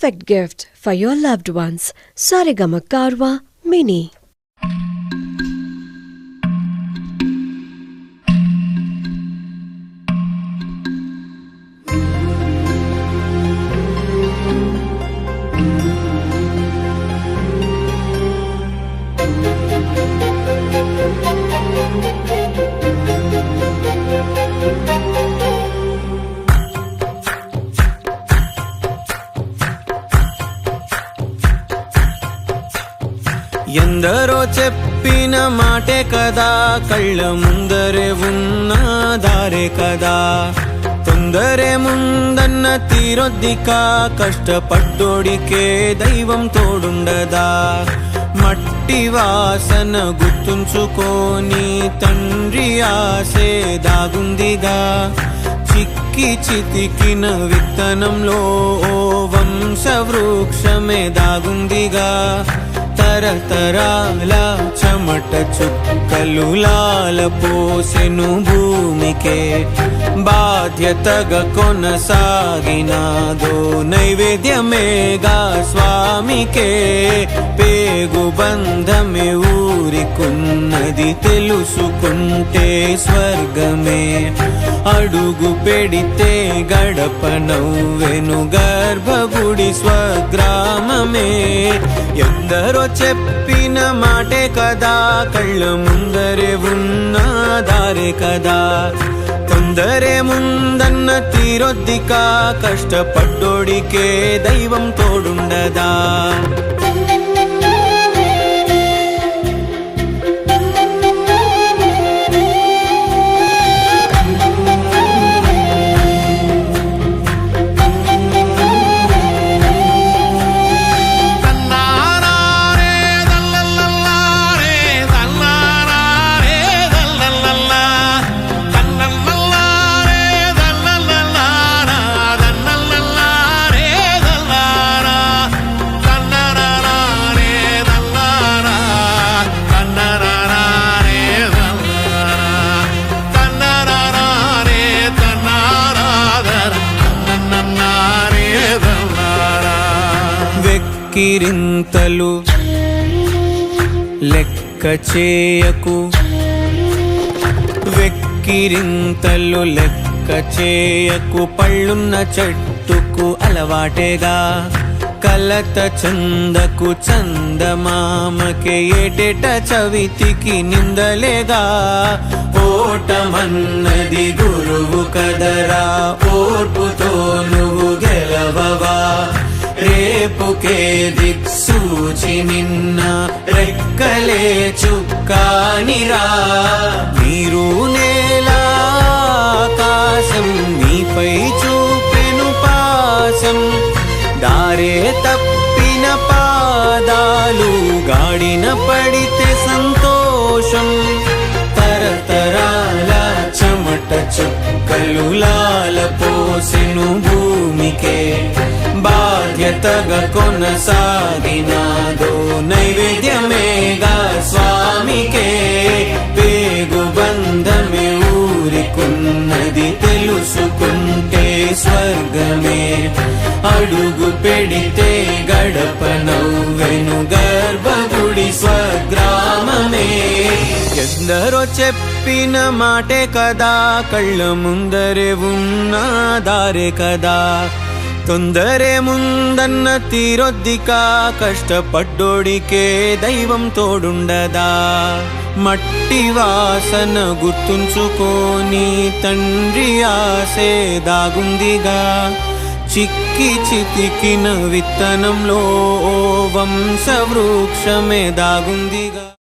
perfect gift for your loved ones. Saregama Karwa Mini. ఎందరో చెప్పిన మాటే కదా, కళ్ళ ముందరే ఉన్న దారే కదా. తొందరే ముందన్న తీరొద్దిక, కష్టపడ్డోడికే దైవం తోడుండదా. మట్టి వాసన గుర్తుంచుకోని తండ్రి ఆసే దాగుందిగా. చిక్కి చితికిన విత్తనంలో ఓ వంశవృక్షమే దాగుందిగా. తరతరాల చెమట చుక్కలు లాలపోసెను భూమికే. బాధ్యతగా కొనసాగినాదో నైవేద్యమేగా స్వామికే. పేగు బంధమే ఊరికున్నది తెలుసుకుంటే స్వర్గమే. అడుగు పెడితే గడప నవ్వెను గర్భగుడి స్వగ్రామమే. ఎందరో చెప్పిన మాటే కదా, కళ్ళ ముందరే ఉన్న దారే కదా. తొందరే ముందన్న తీరొద్దిక, కష్టపడ్డోడికే దైవం తోడుండదా. వెక్కిరింతలు లెక్క చేయకు, వెక్కిరింతలు లెక్క చేయకు. పళ్ళున్న చెట్టుకు అలవాటేగా, కలత చందకు చందమామకే. ఏటేట చవితికి నిందలేగా. ఓటమన్నది గురువు కదరా, ఓర్పుతో నువ్వు గెలవవా. రేపుకే దిక్సూచి నిన్న రెక్కలే చుక్కానిరా. మీరు నేల ఆకాశం నీపై చూపెను పాసం. దారే తప్పిన పాదాలు గాడిన పడితే సంతోషం. తరతరాల చెమట చుక్కలు లాలపోసెను భూమికే. బాధ్యతగా కొనసాగినాదో నైవేద్యమేగా స్వామికే. పేగు బంధమే ఊరికున్నది తెలుసుకుంటే స్వర్గమే. అడుగు పెడితే గడప నవ్వెను గర్భగుడి స్వగ్రామమే. ఎందరో చెప్పిన మాటే కదా, కళ్ళ ముందరే ఉన్న దారే కదా. తొందరే ముందన్న తీరొద్దిక, కష్టపడ్డోడికే దైవం తోడుండదా. మట్టి వాసన గుర్తుంచుకోని తండ్రి ఆసే దాగుందిగా. చిక్కి చితికిన విత్తనంలో ఓ వంశవృక్షమే దాగుందిగా.